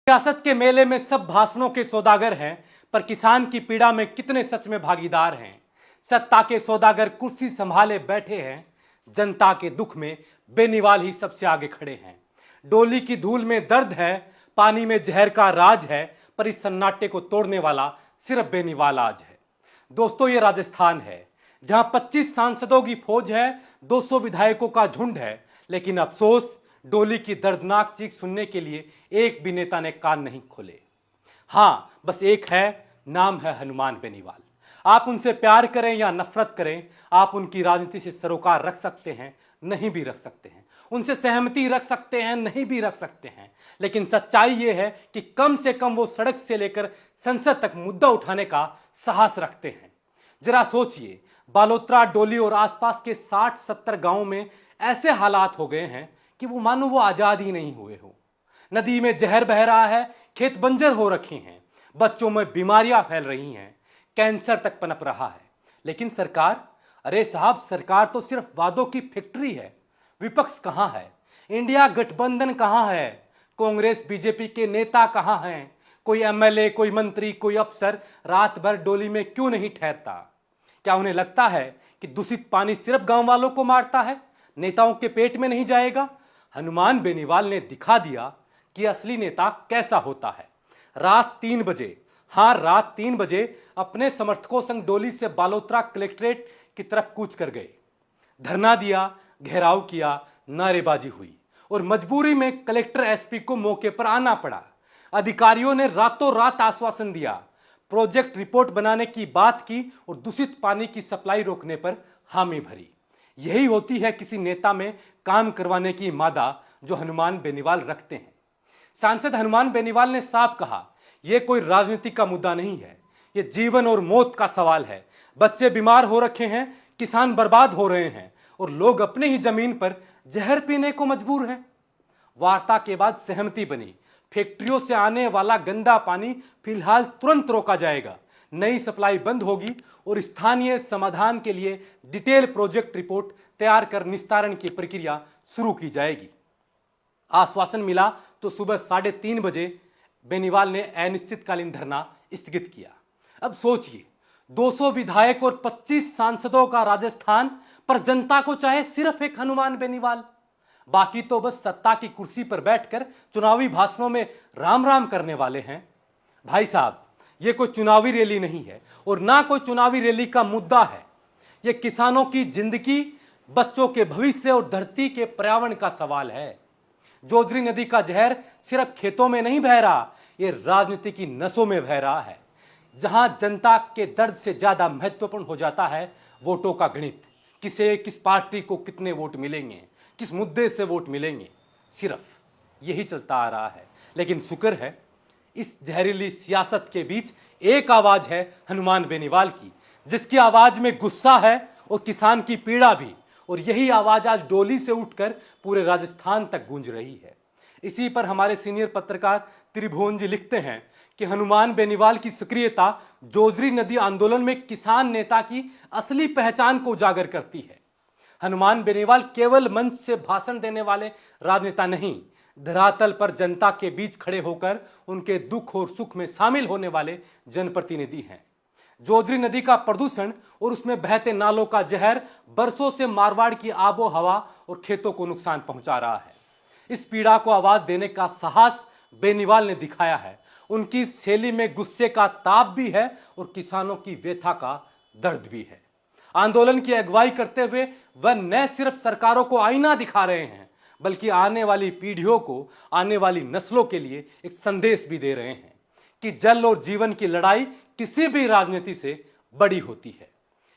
सियासत के मेले में सब भाषणों के सौदागर हैं, पर किसान की पीड़ा में कितने सच में भागीदार हैं। सत्ता के सौदागर कुर्सी संभाले बैठे हैं, जनता के दुख में बेनीवाल ही सबसे आगे खड़े हैं। डोली की धूल में दर्द है, पानी में जहर का राज है, पर इस सन्नाटे को तोड़ने वाला सिर्फ बेनीवाल आज है। दोस्तों, ये राजस्थान है जहां 25 सांसदों की फौज है, 200 विधायकों का झुंड है, लेकिन अफसोस डोली की दर्दनाक चीख सुनने के लिए एक भी नेता ने कान नहीं खोले। हां, बस एक है, नाम है हनुमान बेनीवाल। आप उनसे प्यार करें या नफरत करें, आप उनकी राजनीति से सरोकार रख सकते हैं, नहीं भी रख सकते हैं, उनसे सहमति रख सकते हैं, नहीं भी रख सकते हैं, लेकिन सच्चाई यह है कि कम से कम वो सड़क से लेकर संसद तक मुद्दा उठाने का साहस रखते हैं। जरा सोचिए, बालोतरा, डोली और आसपास के 60-70 गांवों में ऐसे हालात हो गए हैं कि वो मानो वो आजाद ही नहीं हुए हो। नदी में जहर बह रहा है, खेत बंजर हो रखे हैं, बच्चों में बीमारियां फैल रही हैं, कैंसर तक पनप रहा है। लेकिन सरकार, अरे साहब, सरकार तो सिर्फ वादों की फैक्ट्री है। विपक्ष कहां है? इंडिया गठबंधन कहां है? कांग्रेस बीजेपी के नेता कहां हैं? कोई एमएलए, कोई मंत्री, कोई अफसर रात भर डोली में क्यों नहीं ठहरता? क्या उन्हें लगता है कि दूषित पानी सिर्फ गांव वालों को मारता है, नेताओं के पेट में नहीं जाएगा? हनुमान बेनीवाल ने दिखा दिया कि असली नेता कैसा होता है। रात 3 बजे, रात 3 बजे अपने समर्थकों संग डोली से बालोतरा कलेक्ट्रेट की तरफ कूच कर गए। धरना दिया, घेराव किया, नारेबाजी हुई और मजबूरी में कलेक्टर एसपी को मौके पर आना पड़ा। अधिकारियों ने रातों रात आश्वासन दिया, प्रोजेक्ट रिपोर्ट बनाने की बात की और दूषित पानी की सप्लाई रोकने पर हामी भरी। यही होती है किसी नेता में काम करवाने की मादा जो हनुमान बेनीवाल रखते हैं। सांसद हनुमान बेनीवाल ने साफ कहा, यह कोई राजनीति का मुद्दा नहीं है, यह जीवन और मौत का सवाल है। बच्चे बीमार हो रखे हैं, किसान बर्बाद हो रहे हैं और लोग अपने ही जमीन पर जहर पीने को मजबूर हैं। वार्ता के बाद सहमति बनी, फैक्ट्रियों से आने वाला गंदा पानी फिलहाल तुरंत रोका जाएगा, नई सप्लाई बंद होगी और स्थानीय समाधान के लिए डिटेल प्रोजेक्ट रिपोर्ट तैयार कर निस्तारण की प्रक्रिया शुरू की जाएगी। आश्वासन मिला तो सुबह 3:30 बजे बेनीवाल ने अनिश्चितकालीन धरना स्थगित किया। अब सोचिए, 200 विधायक और 25 सांसदों का राजस्थान, पर जनता को चाहे सिर्फ एक हनुमान बेनीवाल। बाकी तो बस सत्ता की कुर्सी पर बैठकर चुनावी भाषणों में राम राम करने वाले हैं। भाई साहब, यह कोई चुनावी रैली नहीं है और ना कोई चुनावी रैली का मुद्दा है। यह किसानों की जिंदगी, बच्चों के भविष्य और धरती के पर्यावरण का सवाल है। जोजरी नदी का जहर सिर्फ खेतों में नहीं बह रहा, यह राजनीति की नसों में बह रहा है। जहां जनता के दर्द से ज्यादा महत्वपूर्ण हो जाता है वोटों का गणित, किस पार्टी को कितने वोट मिलेंगे, किस मुद्दे से वोट मिलेंगे, सिर्फ यही चलता आ रहा है। लेकिन शुक्र है, इस जहरीली सियासत के बीच एक आवाज है हनुमान बेनीवाल की, जिसकी आवाज में गुस्सा है और किसान की पीड़ा भी। और यही आवाज आज डोली से उठकर पूरे राजस्थान तक गूंज रही है। इसी पर हमारे सीनियर पत्रकार त्रिभुवन जी लिखते हैं कि हनुमान बेनीवाल की सक्रियता जोजरी नदी आंदोलन में किसान नेता की असली पहचान को उजागर करती है। हनुमान बेनीवाल केवल मंच से भाषण देने वाले राजनेता नहीं, धरातल पर जनता के बीच खड़े होकर उनके दुख और सुख में शामिल होने वाले जनप्रतिनिधि हैं। जोजरी नदी का प्रदूषण और उसमें बहते नालों का जहर बरसों से मारवाड़ की आबो हवा और खेतों को नुकसान पहुंचा रहा है। इस पीड़ा को आवाज देने का साहस बेनीवाल ने दिखाया है। उनकी शैली में गुस्से का ताप भी है और किसानों की व्यथा का दर्द भी है। आंदोलन की अगुवाई करते हुए वह न सिर्फ सरकारों को आईना दिखा रहे हैं, बल्कि आने वाली पीढ़ियों को, आने वाली नस्लों के लिए एक संदेश भी दे रहे हैं कि जल और जीवन की लड़ाई किसी भी राजनीति से बड़ी होती है।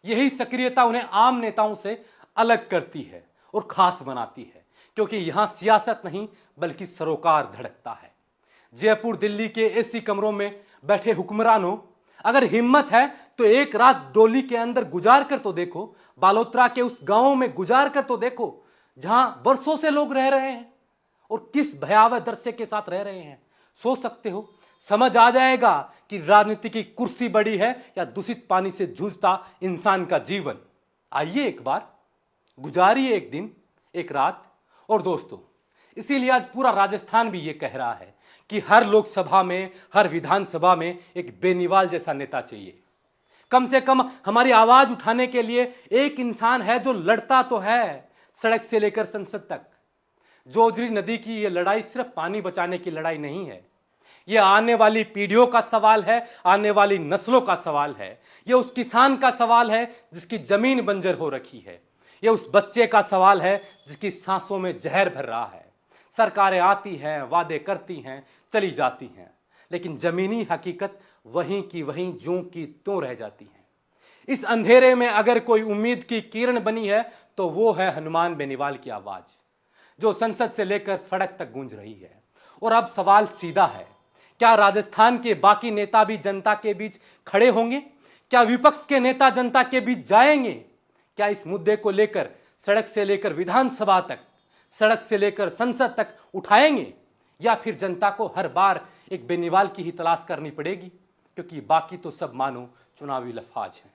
यही सक्रियता उन्हें आम नेताओं से अलग करती है और खास बनाती है, क्योंकि यहां सियासत नहीं बल्कि सरोकार धड़कता है। जयपुर, दिल्ली के एसी कमरों में बैठे हुक्मरानों, अगर हिम्मत है तो एक रात डोली के अंदर गुजार कर तो देखो, बालोतरा के उस गांव में गुजार कर तो देखो जहां वर्षों से लोग रह रहे हैं और किस भयावह दृश्य के साथ रह रहे हैं। सोच सकते हो, समझ आ जाएगा कि राजनीति की कुर्सी बड़ी है या दूषित पानी से जूझता इंसान का जीवन। आइए एक बार गुजारिए एक दिन, एक रात। और दोस्तों, इसीलिए आज पूरा राजस्थान भी ये कह रहा है कि हर लोकसभा में, हर विधानसभा में एक बेनीवाल जैसा नेता चाहिए। कम से कम हमारी आवाज उठाने के लिए एक इंसान है जो लड़ता तो है सड़क से लेकर संसद तक। जोजरी नदी की यह लड़ाई सिर्फ पानी बचाने की लड़ाई नहीं है, यह आने वाली पीढ़ियों का सवाल है, आने वाली नस्लों का सवाल है। यह उस किसान का सवाल है जिसकी जमीन बंजर हो रखी है। यह उस बच्चे का सवाल है जिसकी सांसों में जहर भर रहा है। सरकारें आती हैं, वादे करती हैं, चली जाती हैं, लेकिन जमीनी हकीकत वहीं की वहीं ज्यों की त्यों रह जाती है। इस अंधेरे में अगर कोई उम्मीद की किरण बनी है तो वो है हनुमान बेनीवाल की आवाज, जो संसद से लेकर सड़क तक गूंज रही है। और अब सवाल सीधा है, क्या राजस्थान के बाकी नेता भी जनता के बीच खड़े होंगे? क्या विपक्ष के नेता जनता के बीच जाएंगे? क्या इस मुद्दे को लेकर सड़क से लेकर विधानसभा तक, सड़क से लेकर संसद तक उठाएंगे, या फिर जनता को हर बार एक बेनीवाल की ही तलाश करनी पड़ेगी, क्योंकि बाकी तो सब मानो चुनावी लफाज हैं।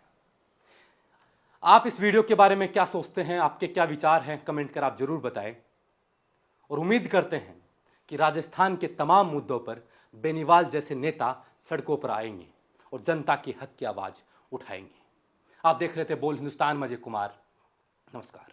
आप इस वीडियो के बारे में क्या सोचते हैं? आपके क्या विचार हैं? कमेंट कर आप जरूर बताएं। और उम्मीद करते हैं कि राजस्थान के तमाम मुद्दों पर बेनीवाल जैसे नेता सड़कों पर आएंगे और जनता की हक की आवाज उठाएंगे। आप देख रहे थे बोल हिंदुस्तान, मजे कुमार। नमस्कार।